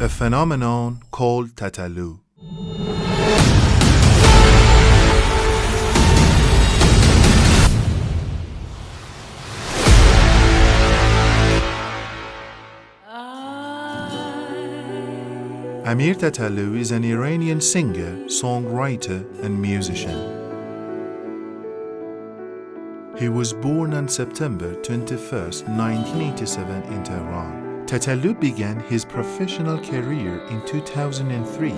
a phenomenon called تتلو. Amir Tetlu is an Iranian singer, songwriter, and musician. He was born on September 21, 1987 in Tehran. Tetlu began his professional career in 2003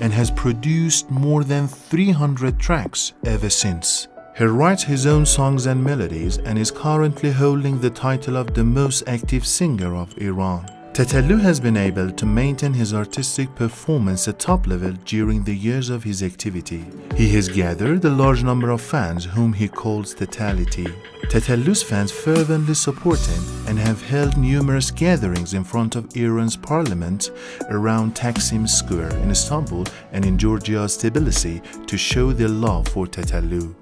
and has produced more than 300 tracks ever since. He writes his own songs and melodies and is currently holding the title of the most active singer of Iran. Tetlu has been able to maintain his artistic performance at top level during the years of his activity. He has gathered a large number of fans whom he calls Tetality. Tetlu's fans fervently support him and have held numerous gatherings in front of Iran's parliament around Taksim Square in Istanbul and in Georgia's Tbilisi to show their love for Tetlu.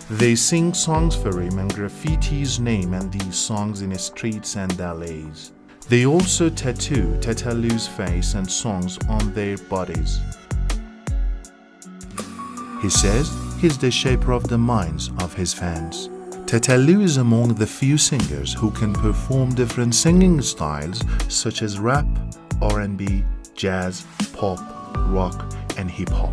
They sing songs for him and graffiti his name and these songs in streets and alleys. They also tattoo Tetlu's face and songs on their bodies. He says he's the shaper of the minds of his fans. Tetlu is among the few singers who can perform different singing styles such as rap, R&B, jazz, pop, rock, and hip-hop.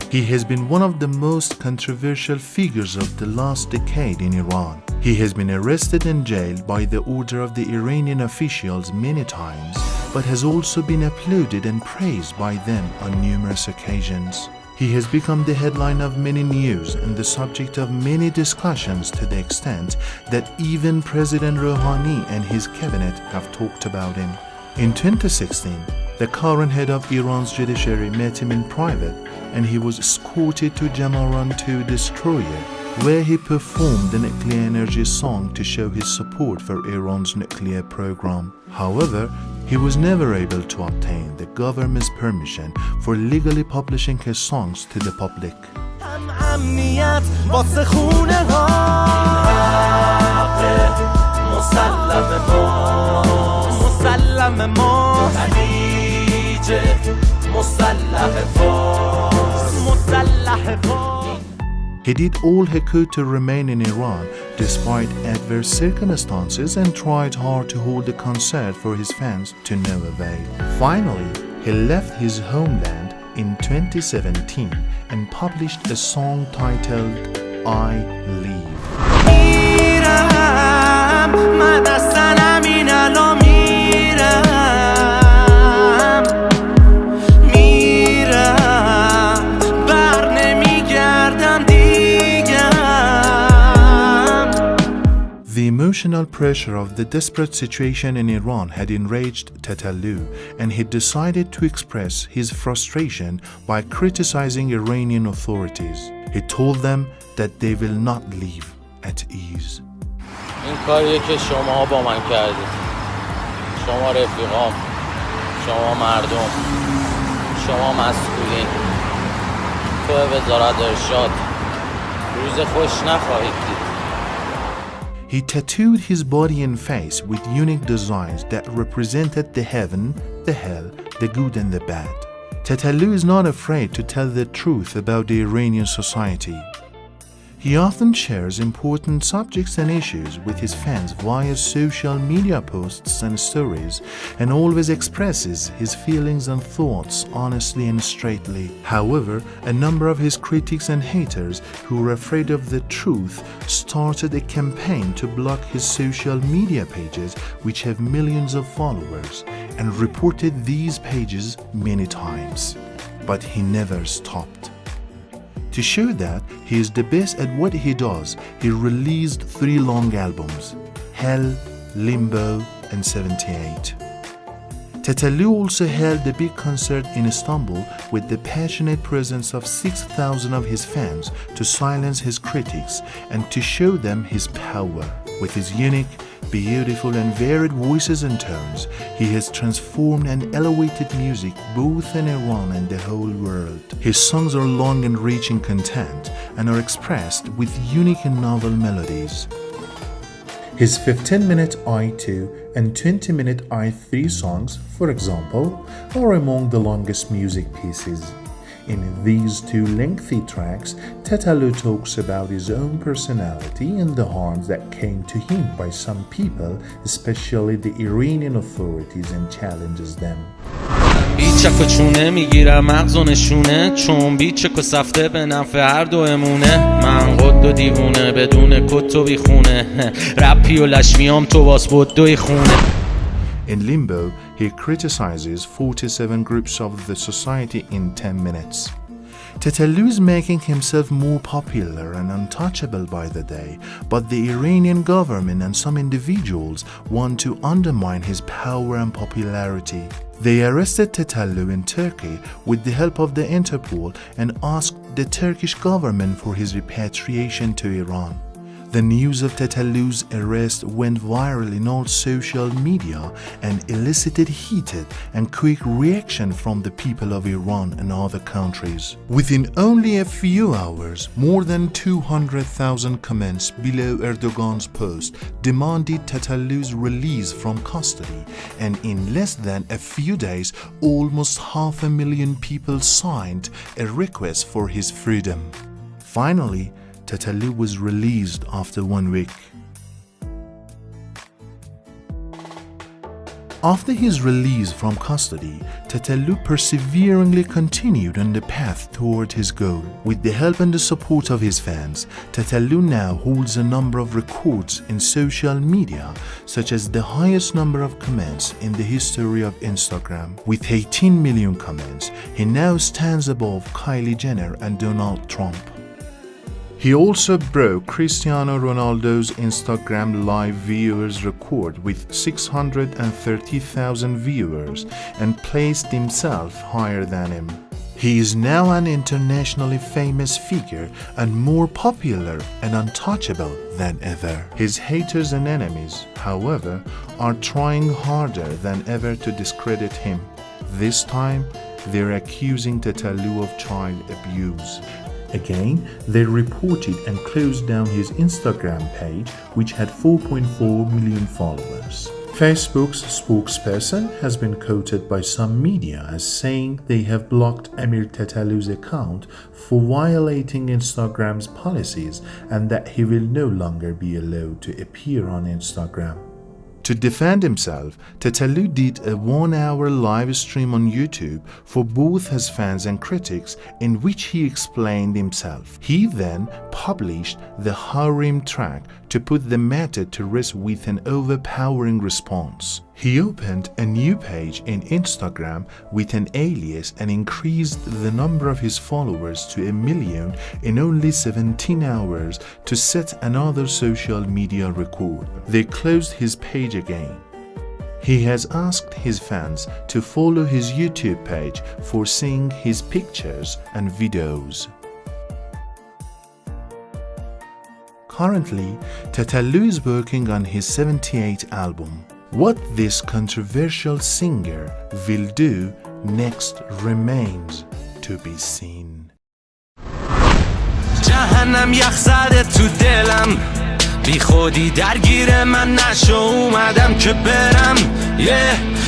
He has been one of the most controversial figures of the last decade in Iran. He has been arrested and jailed by the order of the Iranian officials many times, but has also been applauded and praised by them on numerous occasions. He has become the headline of many news and the subject of many discussions to the extent that even President Rouhani and his cabinet have talked about him. In 2016, the current head of Iran's judiciary met him in private and he was escorted to Jamaran 2 destroyer, where he performed the nuclear energy song to show his support for Iran's nuclear program. However, he was never able to obtain the government's permission for legally publishing his songs to the public. He did all he could to remain in Iran despite adverse circumstances and tried hard to hold a concert for his fans to no avail. Finally, he left his homeland in 2017 and published a song titled I Leave. The emotional pressure of the desperate situation in Iran had enraged Tetlu, and he decided to express his frustration by criticizing Iranian authorities. He told them that they will not live at ease. این کاریه که شما با من کردید. شما رفیقام، شما مردم، شما مسئولین. تو وزارت ارشاد روز خوش نخواهید دید. He tattooed his body and face with unique designs that represented the heaven, the hell, the good and the bad. Tetlu is not afraid to tell the truth about the Iranian society. He often shares important subjects and issues with his fans via social media posts and stories, and always expresses his feelings and thoughts honestly and straightly. However, a number of his critics and haters who were afraid of the truth started a campaign to block his social media pages, which have millions of followers, and reported these pages many times. But he never stopped. To show that he is the best at what he does, he released 3 long albums, Hell, Limbo, and 78. Tetlu also held a big concert in Istanbul with the passionate presence of 6,000 of his fans to silence his critics and to show them his power. With his unique, beautiful and varied voices and tones, he has transformed and elevated music both in Iran and the whole world. His songs are long and rich in content and are expressed with unique and novel melodies. His 15-minute I2 and 20-minute I3 songs, for example, are among the longest music pieces. In these two lengthy tracks, Tetlو talks about his own personality and the harms that came to him by some people, especially the Iranian authorities, and challenges them. بیچک و چونه میگیرم مغز و نشونه چون بیچک و سفته به نفع هر دو امونه من قد و دیوونه بدون کت و بیخونه رپی و لشمیام تو واس بدوی خونه. In Limbo, he criticizes 47 groups of the society in 10 minutes. Tetlو is making himself more popular and untouchable by the day, but the Iranian government and some individuals want to undermine his power and popularity. They arrested Tetlو in Turkey with the help of the Interpol and asked the Turkish government for his repatriation to Iran. The news of Tetalu's arrest went viral in all social media and elicited heated and quick reaction from the people of Iran and other countries. Within only a few hours, more than 200,000 comments below Erdogan's post demanded Tetalu's release from custody, and in less than a few days, almost 500,000 people signed a request for his freedom. Finally, Tetlu was released after 1 week. After his release from custody, Tetlu perseveringly continued on the path toward his goal. With the help and the support of his fans, Tetlu now holds a number of records in social media, such as the highest number of comments in the history of Instagram. With 18 million comments, he now stands above Kylie Jenner and Donald Trump. He also broke Cristiano Ronaldo's Instagram live viewers record with 630,000 viewers and placed himself higher than him. He is now an internationally famous figure and more popular and untouchable than ever. His haters and enemies, however, are trying harder than ever to discredit him. This time, they're accusing Tetlu of child abuse. Again, they reported and closed down his Instagram page, which had 4.4 million followers. Facebook's spokesperson has been quoted by some media as saying they have blocked Amir Tetalu's account for violating Instagram's policies and that he will no longer be allowed to appear on Instagram. To defend himself, Tetalu did a 1-hour live stream on YouTube for both his fans and critics in which he explained himself. He then published the Harim track to put the matter to rest with an overpowering response. He opened a new page in Instagram with an alias and increased the number of his followers to 1 million in only 17 hours to set another social media record. They closed his page again. He has asked his fans to follow his YouTube page for seeing his pictures and videos. Currently, Tetalu is working on his 78th album. What this controversial singer will do next remains to be seen. جهنم یخ زده تو دلم بی خودی درگیر من نشو اومدم که برم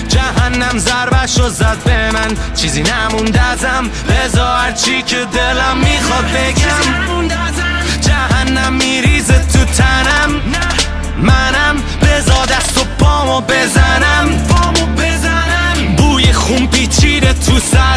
جهنم ضربشو زد به من چیزی نموند ازم بذار هرچی که دلم میخواد بگم جهنم میریزه تو تنم منم بذار دست و پامو بزنم بوی خون پیچیده تو سر